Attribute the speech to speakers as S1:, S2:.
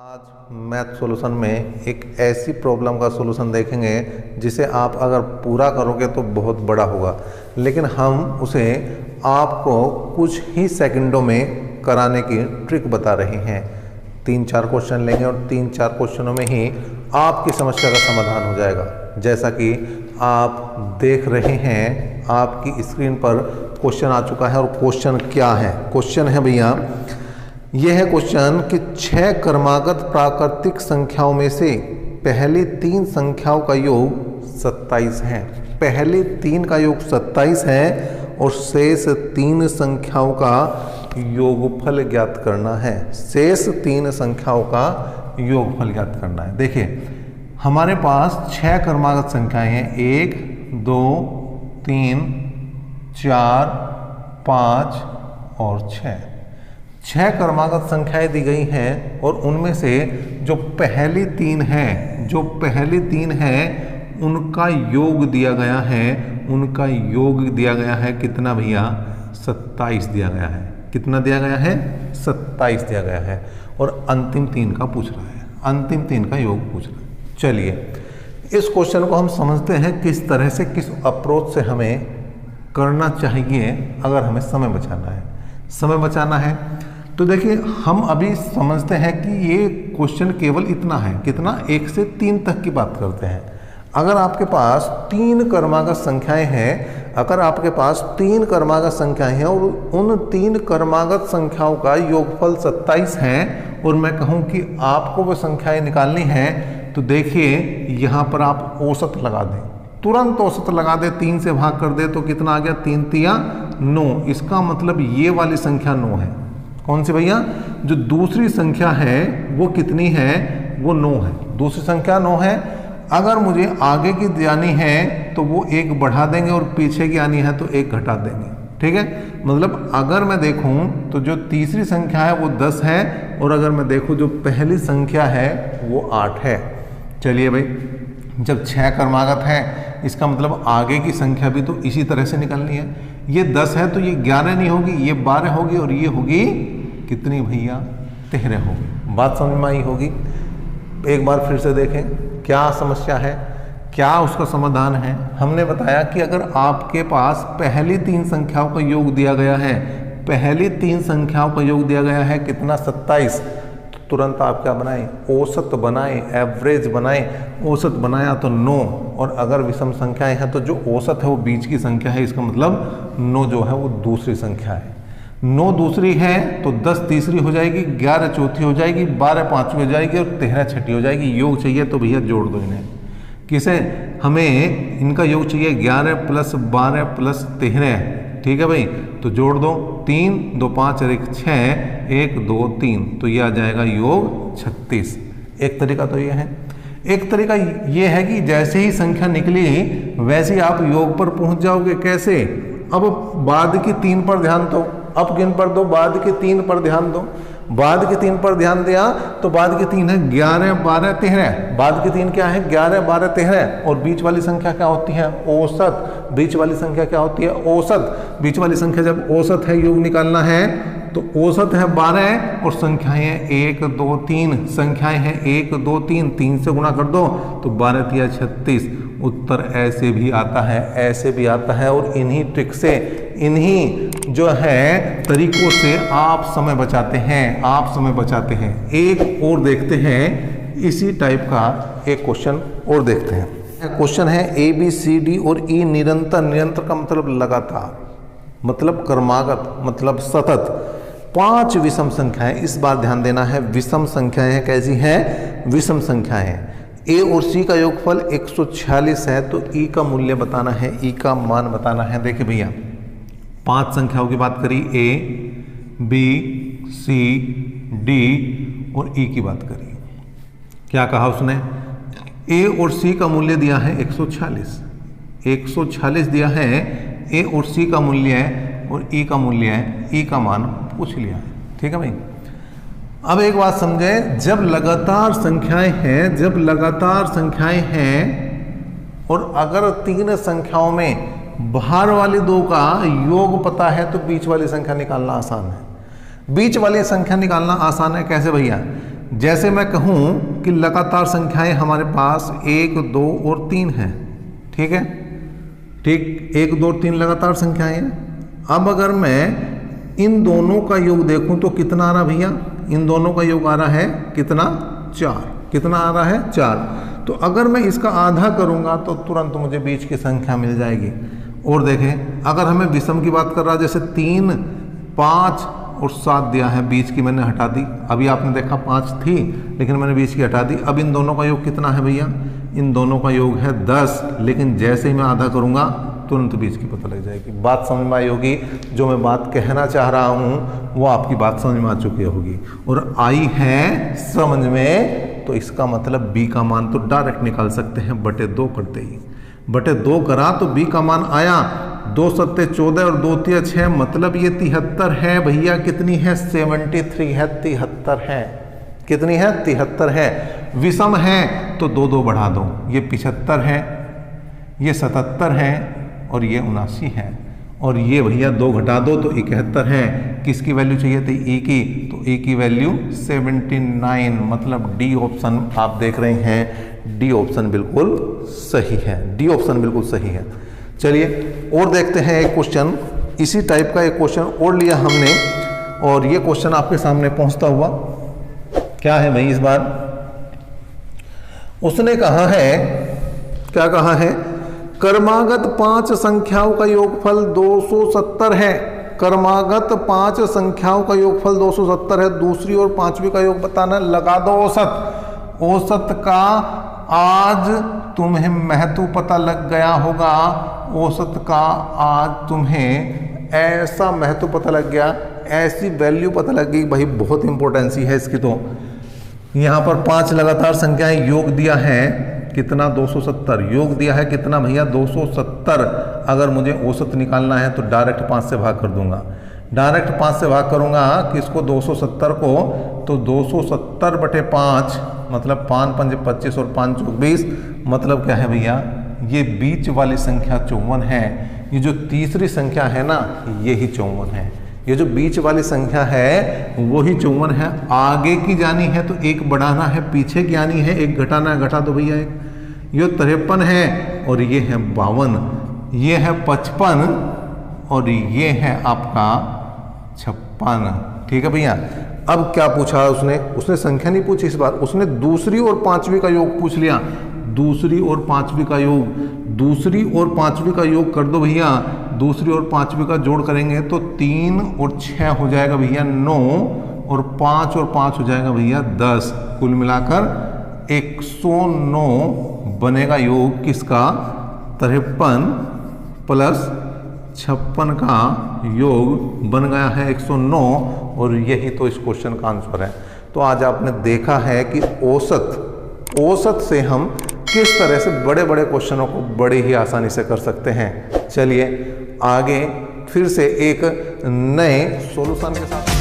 S1: आज math solution में एक ऐसी प्रॉब्लम का सॉल्यूशन देखेंगे जिसे आप अगर पूरा करोगे तो बहुत बड़ा होगा, लेकिन हम उसे आपको कुछ ही सेकंडों में कराने की ट्रिक बता रहे हैं। 3-4 क्वेश्चन लेंगे और 3-4 क्वेश्चनों में ही आपकी समस्या का समाधान हो जाएगा। जैसा कि आप देख रहे हैं आपकी स्क्रीन पर क्वेश्चन आ चुका है। और क्वेश्चन क्या है? क्वेश्चन है भैया, यह है क्वेश्चन कि 6 क्रमागत प्राकृतिक संख्याओं में से पहली 3 संख्याओं का योग 27 है। पहली 3 का योग 27 है और शेष 3 संख्याओं का योगफल ज्ञात करना है। शेष 3 संख्याओं का योगफल ज्ञात करना है। देखिए हमारे पास 6 क्रमागत संख्याएं हैं, 1, 2, 3, 4, 5 और 6। 6 क्रमागत संख्याएं दी गई हैं और उनमें से जो पहली 3 हैं उनका योग दिया गया है। उनका योग दिया गया है कितना भैया? 27 दिया गया है। कितना दिया गया है? 27 दिया गया है। और अंतिम 3 का पूछ रहा है, अंतिम 3 का योग पूछ रहा है। चलिए इस क्वेश्चन को हम समझते हैं किस तरह से, किस अप्रोच से हमें करना चाहिए अगर हमें समय बचाना है। समय बचाना है तो देखिए हम अभी समझते हैं कि ये क्वेश्चन केवल इतना है, कितना? 1 से 3 तक की बात करते हैं। अगर आपके पास 3 क्रमागत संख्याएं हैं, अगर आपके पास 3 क्रमागत संख्याएं हैं और उन 3 क्रमागत संख्याओं का योगफल 27 है और मैं कहूं कि आपको वो संख्याएं निकालनी है, तो देखिए यहाँ पर आप औसत लगा दें, तुरंत औसत लगा दे, 3 से भाग कर दे तो कितना आ गया? 3 तिया 9। इसका मतलब ये वाली संख्या 9 है। कौन सी भैया? जो दूसरी संख्या है वो कितनी है? वो 9 है। दूसरी संख्या 9 है। अगर मुझे आगे की जानी है तो वो 1 बढ़ा देंगे और पीछे की आनी है तो 1 घटा देंगे। ठीक है, मतलब अगर मैं देखूं तो जो तीसरी संख्या है वो 10 है और अगर मैं देखूं जो पहली संख्या है वो 8 है। चलिए भाई, जब 6 क्रमागत है इसका मतलब आगे की संख्या भी तो इसी तरह से निकालनी है। ये 10 है तो ये 11 नहीं होगी, ये 12 होगी और ये होगी कितनी भैया? 13 होगी। बात समझ में आई होगी। एक बार फिर से देखें क्या समस्या है, क्या उसका समाधान है। हमने बताया कि अगर आपके पास पहली 3 संख्याओं का योग दिया गया है, पहली 3 संख्याओं का योग दिया गया है कितना? 27। तुरंत आप क्या बनाएं? औसत बनाएं, एवरेज बनाएं। औसत बनाया तो 9, और अगर विषम संख्याएं हैं तो जो औसत है वो बीच की संख्या है, इसका मतलब 9 जो है वो दूसरी संख्या है। 9 दूसरी है तो 10 तीसरी हो जाएगी, 11 चौथी हो जाएगी, 12 पांचवी हो जाएगी और 13 छठी हो जाएगी। योग चाहिए तो भैया जोड़ दो इन्हें। किसे? हमें इनका योग चाहिए 11 + 12 + 13। ठीक है भाई, तो जोड़ दो। 3, 2, 5 और 1 6, 1, 2, 3, तो ये आ जाएगा योग 36। एक तरीका तो ये है। एक तरीका ये है कि जैसे ही संख्या निकली वैसे ही आप योग पर पहुंच जाओगे। कैसे? अब बाद की 3 पर ध्यान दो, अब किन पर दो? बाद के 3 पर ध्यान दो। बाद के 3 पर ध्यान दिया तो बाद के 3 है 11, 12, 13। बाद के 3 क्या है? 11, 12, 13। और बीच वाली संख्या क्या होती है? औसत। बीच वाली संख्या क्या होती है? औसत। बीच वाली संख्या जब औसत है, योग निकालना है तो औसत है 12 और संख्याएं 1, 2, 3। संख्याएं हैं 1, 2, 3, 3 से गुणा कर दो तो 12 तिया 36। उत्तर ऐसे भी आता है, ऐसे भी आता है। और इन्हीं ट्रिक से, इन्हीं जो है तरीकों से आप समय बचाते हैं, आप समय बचाते हैं। एक और देखते हैं, इसी टाइप का एक क्वेश्चन और देखते हैं। क्वेश्चन है ABCD और E निरंतर। निरंतर का मतलब लगातार, मतलब क्रमागत, मतलब सतत। 5 विषम संख्याएं, इस बार ध्यान देना है, विषम संख्याएं हैं। कैसी हैं? विषम संख्याएं। A और C का योगफल 146 है तो E का मूल्य बताना है, E का मान बताना है। देखिए भैया 5 संख्याओं की बात करी, A, B, C, D और E की बात करी। क्या कहा उसने? A और C का मूल्य दिया है 146। 146 दिया है, A और C का मूल्य है और E का मूल्य है, E का मान पूछ लिया है। ठीक है भाई। अब एक बात समझे, जब लगातार संख्याएं हैं, जब लगातार संख्याएं हैं और अगर 3 संख्याओं में बाहर वाली 2 का योग पता है तो बीच वाली संख्या निकालना आसान है। बीच वाली संख्या निकालना आसान है। कैसे भैया? जैसे मैं कहूँ कि लगातार संख्याएं हमारे पास 1, 2 और 3 हैं, ठीक है, ठीक, 1, 2, 3 लगातार संख्याएं हैं। अब अगर मैं इन दोनों का योग देखूं तो कितना आ रहा भैया, इन दोनों का योग आ रहा है कितना, 4, कितना आ रहा है 4। तो अगर मैं इसका आधा करूंगा तो तुरंत मुझे बीच की संख्या मिल जाएगी। और देखें अगर हमें विषम की बात कर रहा है, जैसे 3, 5 और 7 दिया है, बीच की मैंने हटा दी, अभी आपने देखा 5 थी लेकिन मैंने बीच की हटा दी। अब इन दोनों का योग कितना है भैया, इन दोनों का योग है 10, लेकिन जैसे ही मैं आधा करूंगा तुरंत बीच की पता लग जाएगी। बात समझ में आई होगी, जो मैं बात कहना चाह रहा हूँ वो आपकी बात समझ में आ चुकी होगी और आई है समझ में। तो इसका मतलब b का मान तो डायरेक्ट निकाल सकते हैं बटे 2 करते ही, बटे 2 करा तो b का मान आया 2 सत्ते 14 और 2 तिया 6, मतलब ये 73 है भैया। कितनी है, 73 है, 73 है, कितनी है, 73 है। विषम है तो 2 2 बढ़ा दो, ये 75 है, ये 77 है और ये 79 है, और ये भैया 2 घटा दो तो 71 है। किसकी वैल्यू चाहिए थी, e की, तो e की वैल्यू 79, मतलब डी ऑप्शन आप देख रहे हैं, डी ऑप्शन बिल्कुल सही है, डी ऑप्शन बिल्कुल सही है। चलिए और देखते हैं एक क्वेश्चन, इसी टाइप का एक क्वेश्चन और लिया हमने और ये क्वेश्चन आपके सामने पहुंचता हुआ क्या है भाई, इस बार उसने कहा है, क्या कहा है, क्रमागत 5 संख्याओं का योगफल 270 है। क्रमागत 5 संख्याओं का योगफल 270 है, दूसरी और पांचवी का योग बताना, लगा दो औसत। औसत का आज तुम्हें महत्व पता लग गया होगा, औसत का आज तुम्हें ऐसा महत्व पता लग गया, ऐसी वैल्यू पता लग गई भाई, बहुत इंपॉर्टेंसी है इसकी। तो यहाँ पर 5 लगातार संख्याएं, योग दिया है कितना, 270, योग दिया है कितना भैया, 270। अगर मुझे औसत निकालना है तो डायरेक्ट 5 से भाग कर दूंगा, डायरेक्ट 5 से भाग करूंगा किसको, 270 को, तो 270 बटे 5 मतलब 5 पंजे 25 और 5 चौक 20, मतलब क्या है भैया, ये बीच वाली संख्या 54 है। ये जो तीसरी संख्या है ना, ये ही 54 है, ये जो बीच वाली संख्या है वही 54 है। आगे की जानी है तो 1 बढ़ाना है, पीछे की आनी है 1 घटाना है, घटा दो भैया 1। ये 53 है और ये है 52, ये है 55 और ये है आपका 56, ठीक है भैया। अब क्या पूछा उसने, उसने संख्या नहीं पूछी इस बार, उसने दूसरी और पांचवी का योग पूछ लिया। दूसरी और पांचवी का योग, दूसरी और पांचवी का योग कर दो भैया, दूसरी और पांचवी का जोड़ करेंगे तो 3 और 6 हो जाएगा भैया 9, और 5 और 5 हो जाएगा भैया 10, कुल मिलाकर 109 बनेगा योग किसका, 53 प्लस 56 का योग बन गया है 109, और यही तो इस क्वेश्चन का आंसर है। तो आज आपने देखा है कि औसत से हम किस तरह से बड़े बड़े क्वेश्चनों को बड़े ही आसानी से कर सकते हैं। चलिए आगे फिर से एक नए सॉल्यूशन के साथ